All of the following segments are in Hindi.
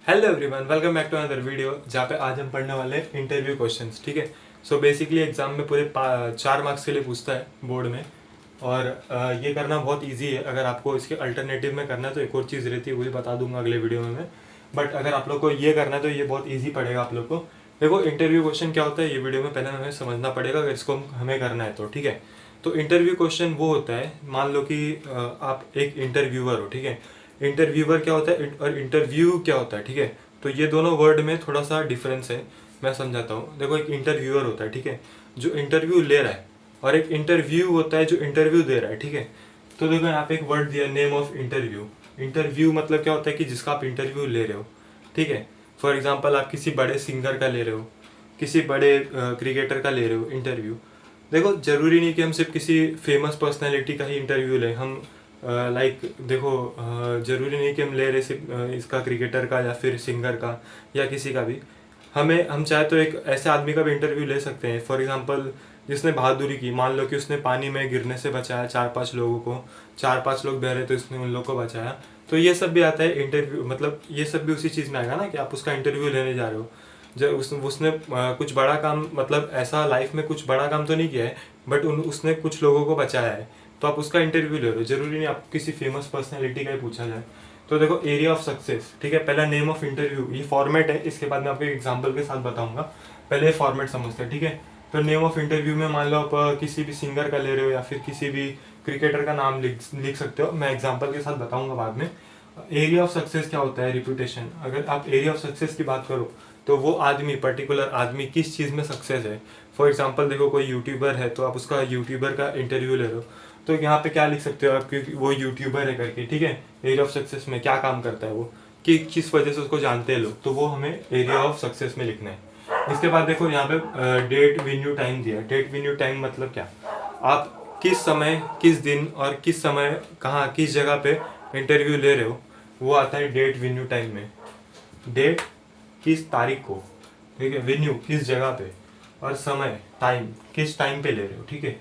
Hello everyone, welcome back to another video जहाँ पे आज हम पढ़ने वाले हैं इंटरव्यू क्वेश्चंस। ठीक है। सो बेसिकली एग्जाम में पूरे 4 मार्क्स के लिए पूछता है बोर्ड में। और ये करना बहुत इजी है। अगर आपको इसके अल्टरनेटिव में करना है तो एक और चीज़ रहती है, वही बता दूंगा अगले वीडियो में मैं। बट अगर आप लोग को ये करना है तो ये बहुत ईजी पड़ेगा आप लोग को। देखो, इंटरव्यू क्वेश्चन क्या होता है ये वीडियो में पहले हमें समझना पड़ेगा अगर इसको हमें करना है तो। ठीक है। तो इंटरव्यू क्वेश्चन वो होता है, मान लो कि आप एक इंटरव्यूअर हो। ठीक है। इंटरव्यूअर क्या होता है और इंटरव्यू क्या होता है। ठीक है। तो ये दोनों वर्ड में थोड़ा सा डिफरेंस है, मैं समझाता हूँ। देखो, एक इंटरव्यूअर होता है, ठीक है, जो इंटरव्यू ले रहा है, और एक इंटरव्यू होता है जो इंटरव्यू दे रहा है। ठीक है। तो देखो, यहाँ पे एक वर्ड दिया, नेम ऑफ इंटरव्यू। इंटरव्यू मतलब क्या होता है कि जिसका आप इंटरव्यू ले रहे हो। ठीक है। फॉर एग्जाम्पल, आप किसी बड़े सिंगर का ले रहे हो, किसी बड़े क्रिकेटर का ले रहे हो इंटरव्यू। देखो, जरूरी नहीं कि हम सिर्फ किसी फेमस पर्सनैलिटी का ही इंटरव्यू लें। हम लाइक देखो, ज़रूरी नहीं कि हम ले रहे सिर्फ इसका, क्रिकेटर का या फिर सिंगर का या किसी का भी। हम चाहे तो एक ऐसे आदमी का भी इंटरव्यू ले सकते हैं। फॉर एग्जांपल, जिसने बहादुरी की, मान लो कि उसने पानी में गिरने से बचाया 4-5 लोगों को, 4-5 लोग बह रहे तो उसने उन लोग को बचाया। तो ये सब भी आता है इंटरव्यू, मतलब ये सब भी उसी चीज़ में आएगा ना कि आप उसका इंटरव्यू लेने जा रहे हो। जब उसने कुछ बड़ा काम, मतलब ऐसा लाइफ में कुछ बड़ा काम तो नहीं किया है, बट उसने कुछ लोगों को बचाया है, तो आप उसका इंटरव्यू ले रहे हो। जरूरी नहीं आपको किसी फेमस पर्सनैलिटी का ही पूछा जाए। तो देखो, एरिया ऑफ सक्सेस, ठीक है, पहला नेम ऑफ इंटरव्यू, ये फॉर्मेट है, इसके बाद मैं आपको एग्जांपल के साथ बताऊंगा। पहले फॉर्मेट समझते हैं। ठीक है। तो नेम ऑफ इंटरव्यू में मान लो आप किसी भी सिंगर का ले रहे हो या फिर किसी भी क्रिकेटर का नाम लिख सकते हो, मैं एग्जाम्पल के साथ बताऊंगा बाद में। एरिया ऑफ सक्सेस क्या होता है, रिप्यूटेशन। अगर आप एरिया ऑफ सक्सेस की बात करो तो वो आदमी, पर्टिकुलर आदमी किस चीज़ में सक्सेस है। फॉर एग्जांपल, देखो, कोई यूट्यूबर है तो आप उसका यूट्यूबर का इंटरव्यू ले रहे हो, तो यहाँ पे क्या लिख सकते हो आप, क्योंकि वो यूट्यूबर है करके। ठीक है। एरिया ऑफ सक्सेस में क्या काम करता है वो, कि किस वजह से उसको जानते हैं लोग, तो वो हमें एरिया ऑफ सक्सेस में लिखना है। इसके बाद देखो, यहाँ पे डेट वेन्यू टाइम दिया है। डेट वेन्यू टाइम मतलब क्या, आप किस समय, किस दिन और किस समय, कहाँ, किस जगह पे इंटरव्यू ले रहे हो, वो आता है डेट वेन्यू टाइम में। डेट किस तारीख को, ठीक है, वेन्यू किस जगह पे, और समय, टाइम किस टाइम पे ले रहे हो। ठीक है।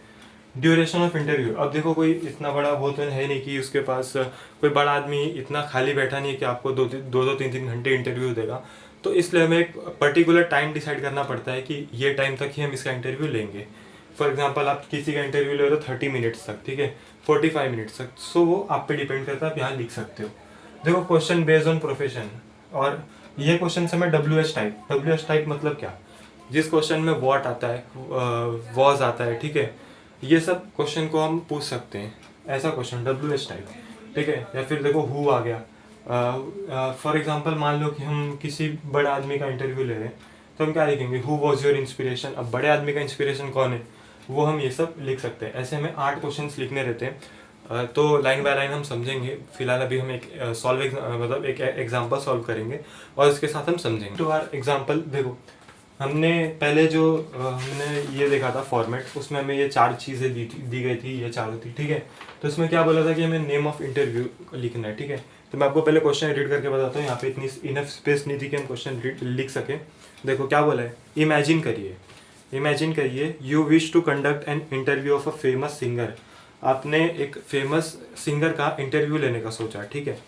ड्यूरेशन ऑफ इंटरव्यू, अब देखो, कोई इतना बड़ा वो तो है नहीं कि उसके पास, कोई बड़ा आदमी इतना खाली बैठा नहीं है कि आपको दो दो 3-3 घंटे इंटरव्यू देगा। तो इसलिए हमें एक पर्टिकुलर टाइम डिसाइड करना पड़ता है कि ये टाइम तक ही हम इसका इंटरव्यू लेंगे। फॉर एग्जाम्पल, आप किसी का इंटरव्यू ले रहे हो 30 मिनट्स तक, ठीक है, 45 मिनट्स तक, सो वो आप पे डिपेंड करता है, आप यहाँ लिख सकते हो। देखो, क्वेश्चन बेस्ड ऑन प्रोफेशन, और ये क्वेश्चन से मैं डब्ल्यू एच टाइप मतलब क्या, जिस क्वेश्चन में वॉट आता है, वॉज आता है, ठीक है, ये सब क्वेश्चन को हम पूछ सकते हैं। ऐसा क्वेश्चन डब्ल्यू एच टाइप। ठीक है। या फिर देखो, हु आ गया। फॉर एग्जांपल, मान लो कि हम किसी बड़े आदमी का इंटरव्यू ले रहे हैं, तो हम क्या लिखेंगे, हु वॉज योर इंस्पिरेशन। अब बड़े आदमी का इंस्पिरेशन कौन है, वो हम ये सब लिख सकते हैं। ऐसे हमें 8 क्वेश्चंस लिखने रहते हैं। तो लाइन बाय लाइन हम समझेंगे। फिलहाल अभी हम एक मतलब एक एग्जांपल सॉल्व करेंगे और इसके साथ हम समझेंगे। तो आर एग्जांपल देखो, हमने पहले जो हमने ये देखा था फॉर्मेट, उसमें हमें ये 4 चीज़ें दी गई थी, ये चारों थी। ठीक है। तो इसमें क्या बोला था कि हमें नेम ऑफ इंटरव्यू लिखना है। ठीक है। तो मैं आपको पहले क्वेश्चन रीड करके बताता हूँ। यहाँ पे इतनी इनफ स्पेस नहीं थी कि हम क्वेश्चन लिख सकें। देखो क्या बोला है, इमेजिन करिए you wish to conduct an interview of a famous singer. आपने एक फेमस सिंगर का इंटरव्यू लेने का सोचा। ठीक है।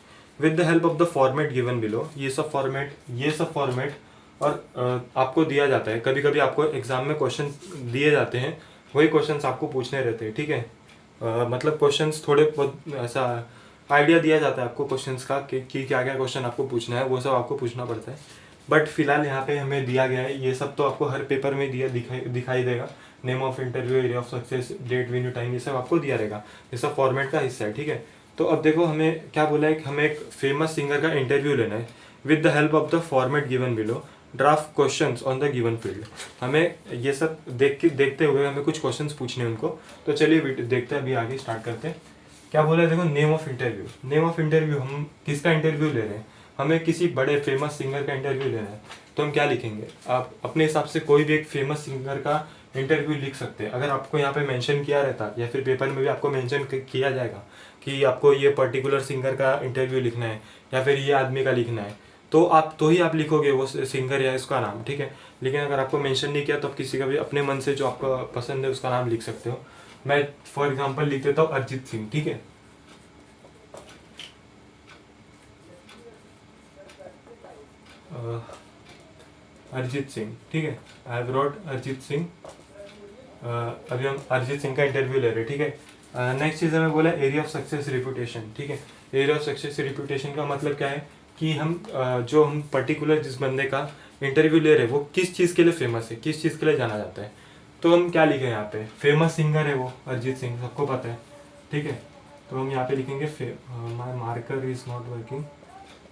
With the help of the format given below, ये सब फॉर्मेट और आपको दिया जाता है। कभी कभी आपको एग्जाम में क्वेश्चन दिए जाते हैं, वही क्वेश्चंस आपको पूछने रहते हैं। ठीक है। मतलब क्वेश्चंस थोड़े बहुत ऐसा आइडिया दिया जाता है आपको क्वेश्चंस का कि क्या क्या क्वेश्चन आपको पूछना है, वो सब आपको पूछना पड़ता है। बट फिलहाल यहाँ पे हमें दिया गया है, ये सब तो आपको हर पेपर में दिखाई देगा। Name of interview, area of success, date venue time, ये सब आपको दिया रहेगा। ये सब फॉर्मेट का हिस्सा है। ठीक है। तो अब देखो, हमें क्या बोला है कि हमें एक फेमस सिंगर का इंटरव्यू लेना है। With the help of the format given below, draft questions on the given field. हमें ये सब देखते हुए हमें कुछ क्वेश्चंस पूछने हैं उनको। तो चलिए देखते हैं, अभी आगे स्टार्ट करते हैं। क्या बोला है, देखो, नेम ऑफ इंटरव्यू, हम किसका इंटरव्यू ले रहे हैं, हमें किसी बड़े फेमस सिंगर का इंटरव्यू लेना है। तो हम क्या लिखेंगे, आप अपने हिसाब से कोई भी एक फेमस सिंगर का इंटरव्यू लिख सकते हैं। अगर आपको यहाँ पे मेंशन किया रहता या फिर पेपर में भी आपको मेंशन किया जाएगा कि आपको ये पर्टिकुलर सिंगर का इंटरव्यू लिखना है या फिर ये आदमी का लिखना है, तो ही आप लिखोगे वो सिंगर या इसका नाम। ठीक है। लेकिन अगर आपको मेंशन नहीं किया तो आप किसी का भी अपने मन से जो आपको पसंद है उसका नाम लिख सकते हो। मैं फॉर एग्जांपल लिख देता हूँ अरिजीत सिंह। ठीक है। अरिजीत सिंह, ठीक है, I have road Arijit Singh. अभी हम अरिजीत सिंह का इंटरव्यू ले रहे हैं, ठीक है। नेक्स्ट चीज़ हमें बोला एरिया ऑफ सक्सेस रिपूटेशन, ठीक है। एरिया ऑफ सक्सेस रिपूटेशन का मतलब क्या है कि हम जो हम पर्टिकुलर जिस बंदे का इंटरव्यू ले रहे हैं वो किस चीज़ के लिए फेमस है, किस चीज़ के लिए जाना जाता है। तो हम क्या लिखें यहाँ पे, फेमस सिंगर है वो अरिजीत सिंह, सबको पता है, ठीक है। तो हम यहाँ पे लिखेंगे माई मार्कर इज नॉट वर्किंग,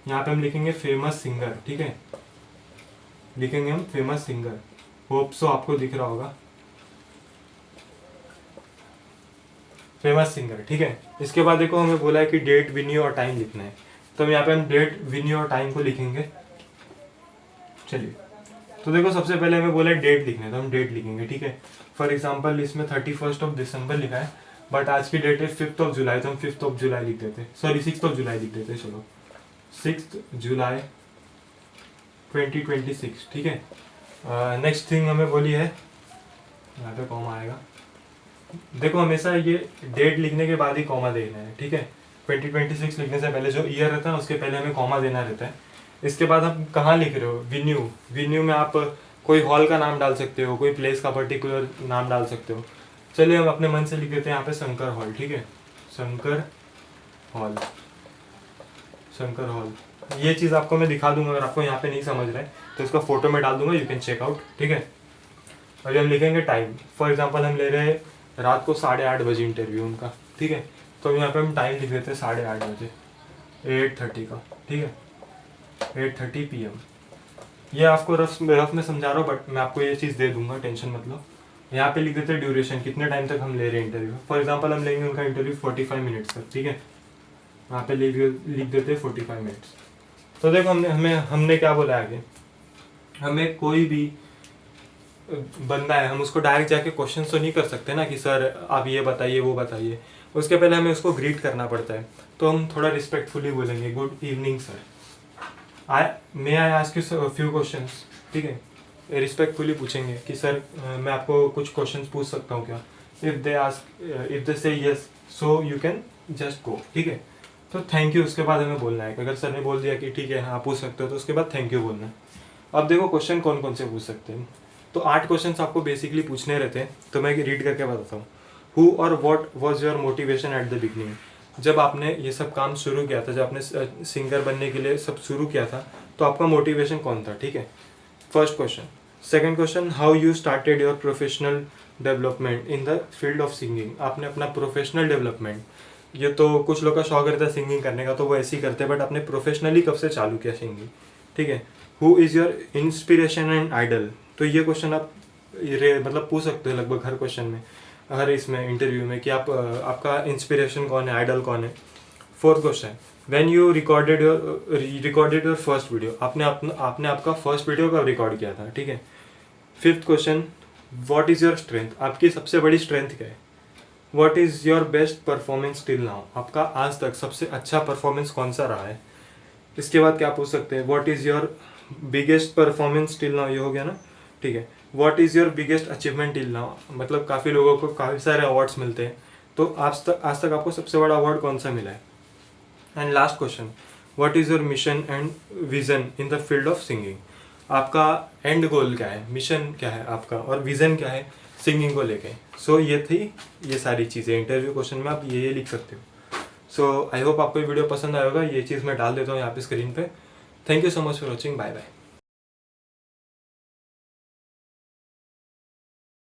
यहाँ पे हम लिखेंगे फेमस सिंगर, ठीक है, लिखेंगे हम फेमस सिंगर। होप सो आपको दिख रहा होगा, फेमस सिंगर, ठीक है। इसके बाद देखो हमें बोला है कि डेट, वेन्यू और टाइम लिखना है, तो हम यहाँ पे हम डेट, वेन्यू और टाइम को लिखेंगे। चलिए, तो देखो सबसे पहले हमें बोला है डेट लिखना है, तो हम डेट लिखेंगे, ठीक है। फॉर एग्जांपल इसमें 31 दिसंबर लिखा है, बट आज की डेट है 5 जुलाई, तो हम 5 जुलाई लिख देते, सॉरी 6 जुलाई लिख देते, चलो 6 जुलाई 2026, ठीक है। नेक्स्ट थिंग हमें बोली है, यहाँ पे कॉमा आएगा, देखो हमेशा ये डेट लिखने के बाद ही कॉमा देना है, ठीक है। 2026 लिखने से पहले जो ईयर रहता है उसके पहले हमें कॉमा देना रहता है। इसके बाद आप कहाँ लिख रहे हो, वेन्यू, वेन्यू में आप कोई हॉल का नाम डाल सकते हो, कोई प्लेस का पर्टिकुलर नाम डाल सकते हो। चलिए हम अपने मन से लिख देते हैं यहाँ पे शंकर हॉल, ठीक है, शंकर हॉल, शंकर हॉल। ये चीज़ आपको मैं दिखा दूंगा, अगर आपको यहाँ पे नहीं समझ रहा है तो इसका फोटो में डाल दूंगा, यू कैन चेक आउट, ठीक है। अभी हम लिखेंगे टाइम, फॉर एग्जाम्पल हम ले रहे हैं रात को 8:30 बजे इंटरव्यू उनका, ठीक है। तो यहाँ पे हम टाइम लिख देते हैं 8:30 बजे, 8:30 का, ठीक है, 8:30 PM। ये आपको रफ में समझा रहा हूँ, बट मैं आपको ये चीज़ दे दूंगा, टेंशन मत लो। यहाँ पे लिख देते हैं ड्यूरेशन, कितने टाइम तक हम ले रहे हैं इंटरव्यू। फॉर एग्जांपल हम लेंगे उनका इंटरव्यू 45 मिनट्स तक, ठीक है, यहाँ पे लिख देते हैं 45 मिनट्स। तो देखो हमने क्या बोला है आगे, हमें कोई भी बंदा है हम उसको डायरेक्ट जाके क्वेश्चन तो नहीं कर सकते ना कि सर आप ये बताइए वो बताइए, उसके पहले हमें उसको ग्रीट करना पड़ता है। तो हम थोड़ा रिस्पेक्टफुली बोलेंगे, good evening sir, may I ask you few questions, ठीक है, रिस्पेक्टफुली पूछेंगे कि सर मैं आपको कुछ क्वेश्चंस पूछ सकता हूँ क्या। इफ दे से yes, so you can just go, ठीक है। तो थैंक यू उसके बाद हमें बोलना है, अगर सर ने बोल दिया कि ठीक है हाँ पूछ सकते हो, तो उसके बाद थैंक यू बोलना है। अब देखो क्वेश्चन कौन कौन से पूछ सकते हैं, तो 8 क्वेश्चन आपको बेसिकली पूछने रहते हैं, तो मैं रीड करके बताता हूँ। हु और what was your motivation at the beginning, जब आपने ये सब काम शुरू किया था, जब आपने सिंगर बनने के लिए सब शुरू किया था, तो आपका मोटिवेशन कौन था, ठीक है, first question. Second question, how you started your professional development in the field of singing, आपने अपना प्रोफेशनल डेवलपमेंट, ये तो कुछ लोग का शौक रहता है सिंगिंग करने का तो वो ऐसे ही करते हैं, बट आपने प्रोफेशनली कब से चालू किया सिंगिंग, ठीक है। Who is your inspiration and idol, तो ये क्वेश्चन आप मतलब पूछ सकते हो लगभग हर क्वेश्चन में, हर इसमें इंटरव्यू में, कि आपका इंस्पिरेशन कौन है, आइडल कौन है। Fourth question, when you recorded your first video, आपने आपका फर्स्ट वीडियो कब रिकॉर्ड किया था, ठीक है। Fifth question, what is your strength, आपकी सबसे बड़ी स्ट्रेंथ क्या है। What is your best performance till now, आपका आज तक सबसे अच्छा परफॉर्मेंस कौन सा रहा है। इसके बाद क्या पूछ सकते हैं, what is your biggest performance till now, ये हो गया ना, ठीक है। What is your biggest achievement till now, मतलब काफ़ी लोगों को काफ़ी सारे अवार्ड्स मिलते हैं, तो आज तक आपको सबसे बड़ा अवार्ड कौन सा मिला है। And last question, what is your mission and vision in the field of singing, आपका एंड गोल क्या है, मिशन क्या है आपका, और विजन क्या है सिंगिंग को लेके। सो ये थी ये सारी चीज़ें, इंटरव्यू क्वेश्चन में आप ये लिख सकते हो। सो आई होप आपको ये वीडियो पसंद आएगा, ये चीज़ मैं डाल देता हूँ यहाँ पे स्क्रीन पे। Thank you so much for watching, bye bye.